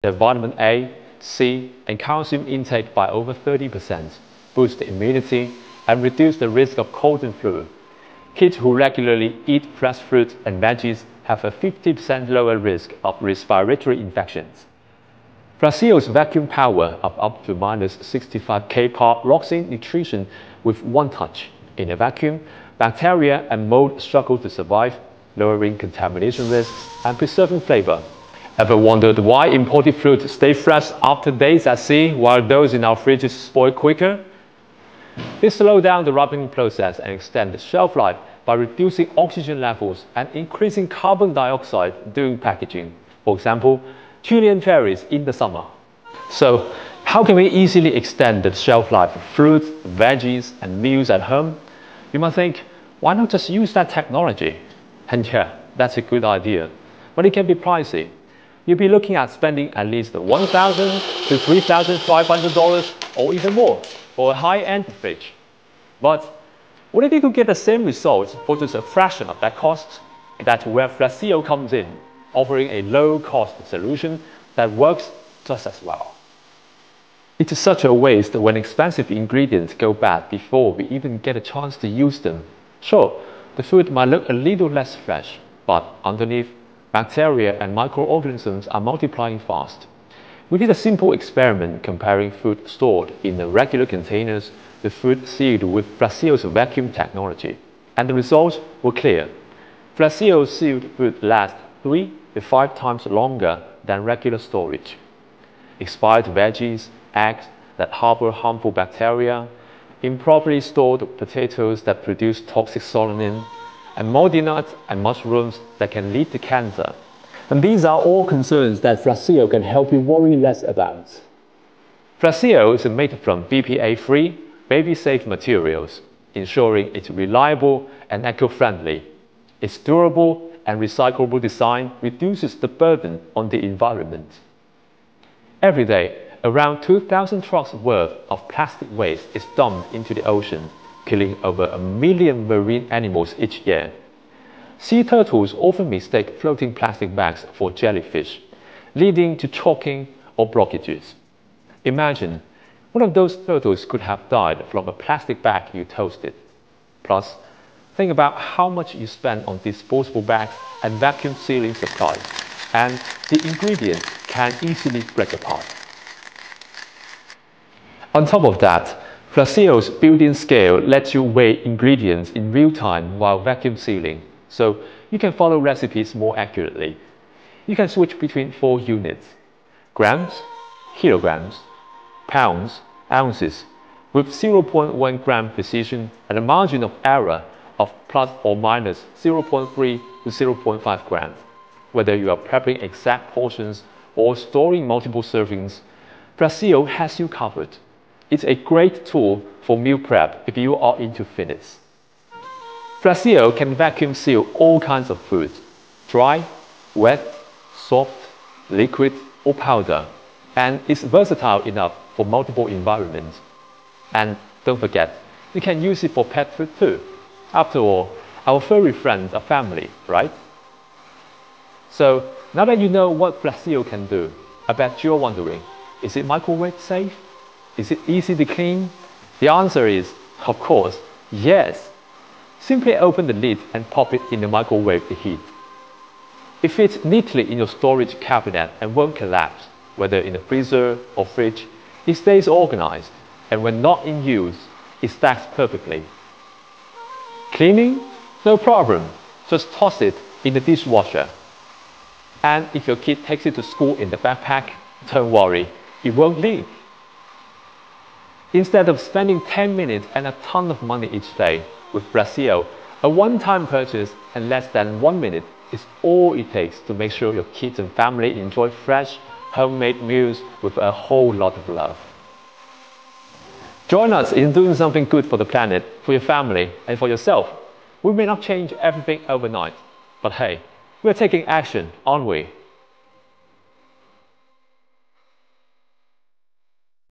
their vitamin A, C, and calcium intake by over 30%, boost immunity, and reduce the risk of cold and flu. Kids who regularly eat fresh fruit and veggies have a 50% lower risk of respiratory infections. Fresio's vacuum power of up to minus 65 kPa locks in nutrition with one touch. In a vacuum, bacteria and mold struggle to survive, lowering contamination risks and preserving flavor. Ever wondered why imported fruit stay fresh after days at sea while those in our fridges spoil quicker? They slow down the ripening process and extend the shelf life by reducing oxygen levels and increasing carbon dioxide during packaging. For example, Chilean cherries in the summer. So, how can we easily extend the shelf life of fruits, veggies, and meals at home? You might think, why not just use that technology? And yeah, that's a good idea, but it can be pricey. You'll be looking at spending at least $1,000 to $3,500 or even more for a high-end fridge. But what if you could get the same results for just a fraction of that cost? That's where Fresiio comes in, offering a low-cost solution that works just as well. It is such a waste when expensive ingredients go bad before we even get a chance to use them. Sure, the food might look a little less fresh, but underneath, bacteria and microorganisms are multiplying fast. We did a simple experiment comparing food stored in the regular containers with food sealed with Fresio's vacuum technology, and the results were clear. Fresio sealed food lasts 3 to 5 times longer than regular storage. Expired veggies, eggs that harbor harmful bacteria, improperly stored potatoes that produce toxic solanine, and moldy nuts and mushrooms that can lead to cancer. And these are all concerns that Fresiio can help you worry less about. Fresiio is made from BPA-free, baby-safe materials, ensuring it's reliable and eco-friendly. Its durable and recyclable design reduces the burden on the environment. Every day, around 2,000 trucks worth of plastic waste is dumped into the ocean, killing over 1 million marine animals each year. Sea turtles often mistake floating plastic bags for jellyfish, leading to choking or blockages. Imagine, one of those turtles could have died from a plastic bag you toasted. Plus, think about how much you spend on disposable bags and vacuum sealing supplies, and the ingredients can easily break apart. On top of that, Fresio's built-in scale lets you weigh ingredients in real time while vacuum sealing, so you can follow recipes more accurately. You can switch between 4 units: grams, kilograms, pounds, ounces, with 0.1 gram precision and a margin of error of plus or minus 0.3 to 0.5 grams. Whether you are prepping exact portions or storing multiple servings, Fresiio has you covered. It's a great tool for meal prep if you are into fitness. Fresiio can vacuum seal all kinds of food: dry, wet, soft, liquid, or powder, and is versatile enough for multiple environments. And don't forget, you can use it for pet food too. After all, our furry friends are family, right? So, now that you know what Fresiio can do, I bet you're wondering, is it microwave safe? Is it easy to clean? The answer is, of course, yes. Simply open the lid and pop it in the microwave to heat. It fits neatly in your storage cabinet and won't collapse. Whether in the freezer or fridge, it stays organized, and when not in use, it stacks perfectly. Cleaning? No problem. Just toss it in the dishwasher. And if your kid takes it to school in the backpack, don't worry, it won't leak. Instead of spending 10 minutes and a ton of money each day, with Fresiio, a one-time purchase and less than 1 minute is all it takes to make sure your kids and family enjoy fresh, homemade meals with a whole lot of love. Join us in doing something good for the planet, for your family, and for yourself. We may not change everything overnight, but hey, we're taking action, aren't we?